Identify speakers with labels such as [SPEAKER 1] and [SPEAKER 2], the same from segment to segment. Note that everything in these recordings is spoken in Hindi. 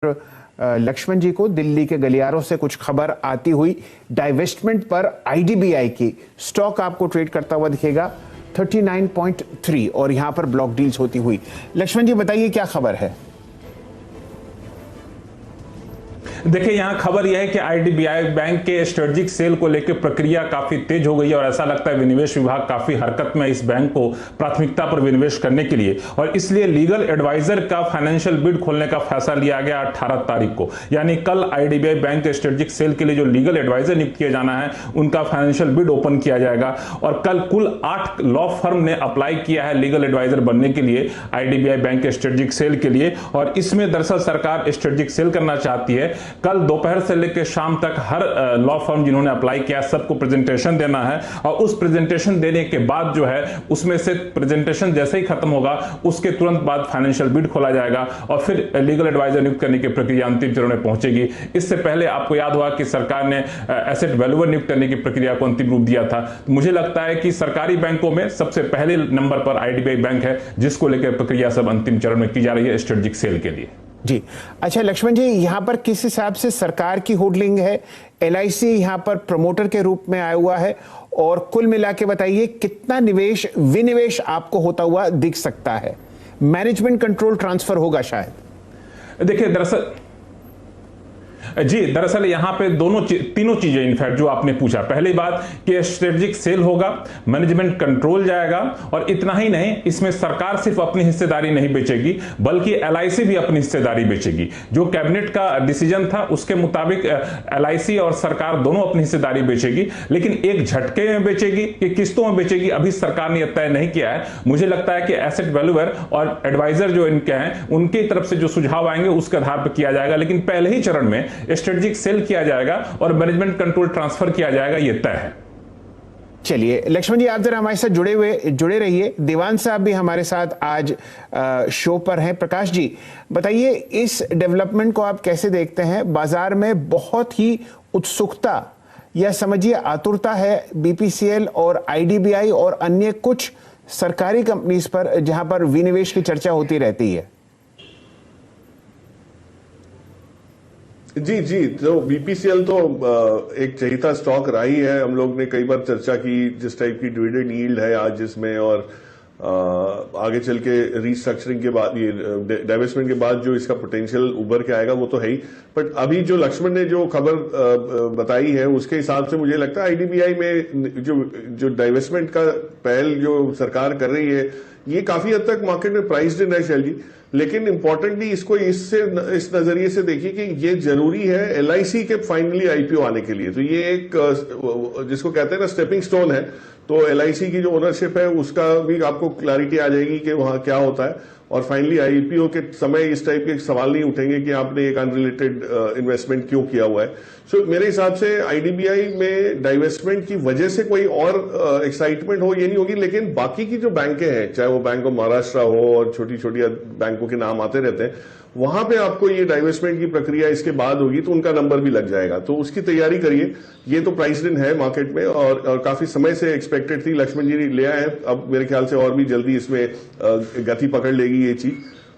[SPEAKER 1] लक्ष्मण जी को दिल्ली के गलियारों से कुछ खबर आती हुई डाइवेस्टमेंट पर आईडीबीआई की स्टॉक आपको ट्रेड करता हुआ दिखेगा 39.3 और यहां पर ब्लॉक डील्स होती हुई। लक्ष्मण जी बताइए क्या खबर है।
[SPEAKER 2] देखिए यहां खबर यह है कि आईडीबीआई बैंक के स्ट्रेटेजिक सेल को लेकर प्रक्रिया काफी तेज हो गई है और ऐसा लगता है विनिवेश विभाग काफी हरकत में इस बैंक को प्राथमिकता पर विनिवेश करने के लिए, और इसलिए लीगल एडवाइजर का फाइनेंशियल बिड खोलने का फैसला लिया गया 18 तारीख को। यानी कल आईडीबीआई बैंक के स्ट्रेटेजिक सेल के लिए जो लीगल एडवाइजर नियुक्त किया जाना है उनका फाइनेंशियल बिड ओपन किया जाएगा। और कल कुल 8 लॉ फर्म ने अप्लाई किया है लीगल एडवाइजर बनने के लिए आईडीबीआई बैंक के स्ट्रेटेजिक सेल के लिए, और इसमें दरअसल सरकार स्ट्रेटेजिक सेल करना चाहती है। कल दोपहर से लेकर शाम तक हर लॉ फर्म जिन्होंने अप्लाई किया सबको प्रेजेंटेशन देना है, और उस प्रेजेंटेशन देने के बाद जो है उसमें से प्रेजेंटेशन जैसे ही खत्म होगा उसके तुरंत बाद फाइनेंशियल बिड खोला जाएगा और फिर लीगल एडवाइजर नियुक्त करने की प्रक्रिया अंतिम चरण में पहुंचेगी। इससे पहले आपको याद होगा कि सरकार ने एसेट वैल्यूअर नियुक्त करने की प्रक्रिया को अंतिम रूप दिया था। तो मुझे लगता है कि सरकारी बैंकों में सबसे पहले नंबर पर आईडीबीआई बैंक है जिसको लेकर प्रक्रिया सब अंतिम चरण में की जा रही है स्ट्रेटेजिक सेल के लिए।
[SPEAKER 1] जी अच्छा लक्ष्मण जी, यहां पर किस हिसाब से सरकार की होल्डिंग है, एलआईसी यहां पर प्रमोटर के रूप में आया हुआ है, और कुल मिला के बताइए कितना निवेश विनिवेश आपको होता हुआ दिख सकता है। मैनेजमेंट कंट्रोल ट्रांसफर होगा शायद।
[SPEAKER 2] देखिए दरअसल यहां पे तीनों चीजें इनफैक्ट जो आपने पूछा, पहली बात कि स्ट्रेटेजिक सेल होगा, मैनेजमेंट कंट्रोल जाएगा, और इतना ही नहीं इसमें सरकार सिर्फ अपनी हिस्सेदारी नहीं बेचेगी बल्कि एलआईसी भी अपनी हिस्सेदारी बेचेगी। जो कैबिनेट का डिसीजन था उसके मुताबिक एलआईसी और सरकार दोनों अपनी हिस्सेदारी बेचेगी, लेकिन एक झटके में बेचेगी कि किस्तों में बेचेगी अभी सरकार ने तय नहीं किया है। मुझे लगता है कि एसेट वैल्यूअर और एडवाइजर जो इनके हैं उनकी तरफ से जो सुझाव आएंगे उसके आधार पर किया जाएगा, लेकिन पहले ही चरण में स्ट्रेटेजिक सेल किया जाएगा और मैनेजमेंट कंट्रोल ट्रांसफर किया जाएगा, यह तय है।
[SPEAKER 1] चलिए लक्ष्मण जी आप जरा हमारे साथ जुड़े रहिए। दीवान साहब भी हमारे साथ आज शो पर हैं। प्रकाश जी बताइए इस डेवलपमेंट को आप कैसे देखते हैं। बाजार में बहुत ही उत्सुकता या समझिए आतुरता है बीपीसीएल और आईडीबीआई और अन्य कुछ सरकारी कंपनीज पर जहां पर विनिवेश की चर्चा होती रहती है।
[SPEAKER 3] जी तो बीपीसीएल तो एक चहेता स्टॉक रहा ही है। हम लोग ने कई बार चर्चा की जिस टाइप की डिविडेंड यील्ड है आज जिसमें, और आगे चल के रीस्ट्रक्चरिंग के बाद ये डाइवेस्टमेंट के बाद जो इसका पोटेंशियल उभर के आएगा वो तो है ही। बट अभी जो लक्ष्मण ने जो खबर बताई है उसके हिसाब से मुझे लगता है आईडीबीआई में जो डाइवेस्टमेंट का पहल जो सरकार कर रही है ये काफी हद तक मार्केट में प्राइस्ड इन है शैल जी। लेकिन इंपॉर्टेंटली इसको इस नजरिए से देखिए कि ये जरूरी है एलआईसी के फाइनली आईपीओ आने के लिए। तो ये एक जिसको कहते हैं ना स्टेपिंग स्टोन है। तो एलआईसी की जो ओनरशिप है उसका भी आपको क्लैरिटी आ जाएगी कि वहां क्या होता है, और फाइनली आईपीओ के समय इस टाइप के सवाल नहीं उठेंगे कि आपने एक अनरिलेटेड इन्वेस्टमेंट क्यों किया हुआ है। सो मेरे हिसाब से आईडीबीआई में डाइवेस्टमेंट की वजह से कोई और एक्साइटमेंट हो ये नहीं होगी, लेकिन बाकी की जो बैंकें हैं चाहे वो बैंक ऑफ महाराष्ट्र हो और छोटी छोटी बैंकों के नाम आते रहते हैं, वहां पे आपको ये डाइवेस्टमेंट की प्रक्रिया इसके बाद होगी तो उनका नंबर भी लग जाएगा। तो उसकी तैयारी करिए। ये तो प्राइस्ड इन है मार्केट में और काफी समय से एक्सपेक्टेड थी। लक्ष्मण जी ले आए हैं, अब मेरे ख्याल से और भी जल्दी इसमें गति पकड़ लेगी ये चीज,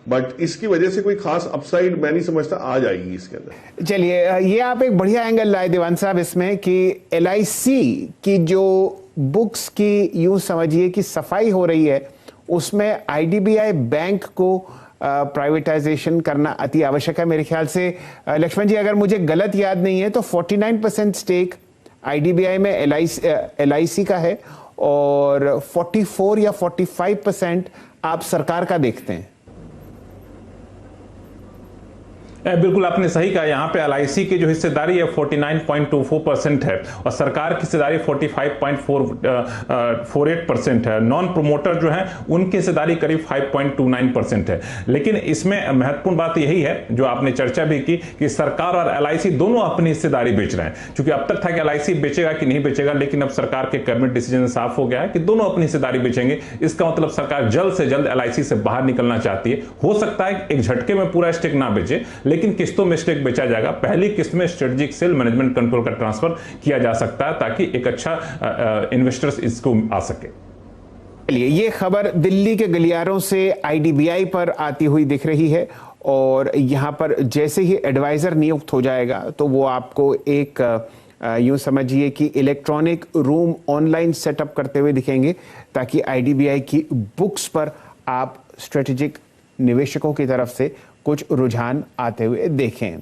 [SPEAKER 3] बट इसकी वजह से कोई खास अपसाइड मैं नहीं समझता आ जाएगी इसके अंदर।
[SPEAKER 1] चलिए ये आप एक बढ़िया एंगल लाए दीवान साहब इसमें कि एलआईसी की जो बुक्स की यूं समझिए कि सफाई हो रही है उसमें आईडीबीआई बैंक को प्राइवेटाइजेशन करना अति आवश्यक है। मेरे ख्याल से लक्ष्मण जी अगर मुझे गलत याद नहीं है तो 49% स्टेक आईडीबीआई में एलआईसी का है और 44 या 45% आप सरकार का देखते हैं।
[SPEAKER 2] बिल्कुल आपने सही कहा। यहाँ पे एलआईसी की जो हिस्सेदारी है 49.24% है और सरकार की हिस्सेदारी 45.48% है। नॉन प्रोमोटर जो है उनकी हिस्सेदारी करीब 5.29% है। लेकिन इसमें महत्वपूर्ण बात यही है जो आपने चर्चा भी की कि सरकार और एलआईसी दोनों अपनी हिस्सेदारी बेच रहे हैं। क्योंकि अब तक था कि एलआईसी बेचेगा कि नहीं बेचेगा, लेकिन अब सरकार के कैबिनेट डिसीजन साफ हो गया है कि दोनों अपनी हिस्सेदारी बेचेंगे। इसका मतलब सरकार जल्द से जल्द एलआईसी से बाहर निकलना चाहती है। हो सकता है एक झटके में पूरा स्टेक ना बेचे, लेकिन किस्तों में स्टेक बेचा जाएगा। पहली किस्त में स्ट्रेटेजिक सेल मैनेजमेंट कंट्रोल का ट्रांसफर किया जा सकता है ताकि एक अच्छा इन्वेस्टर्स इसको आ सके।
[SPEAKER 1] ये खबर दिल्ली के गलियारों से आईडीबीआई पर आती हुई दिख रही है और यहाँ पर जैसे ही एडवाइज़र नियुक्त हो जाएगा तो वो आपको एक यूँ समझिए कि इलेक्ट्रॉनिक रूम ऑनलाइन सेटअप करते हुए दिखेंगे, ताकि आईडीबीआई की बुक्स पर आप स्ट्रेटेजिक निवेशकों की तरफ से कुछ रुझान आते हुए देखें।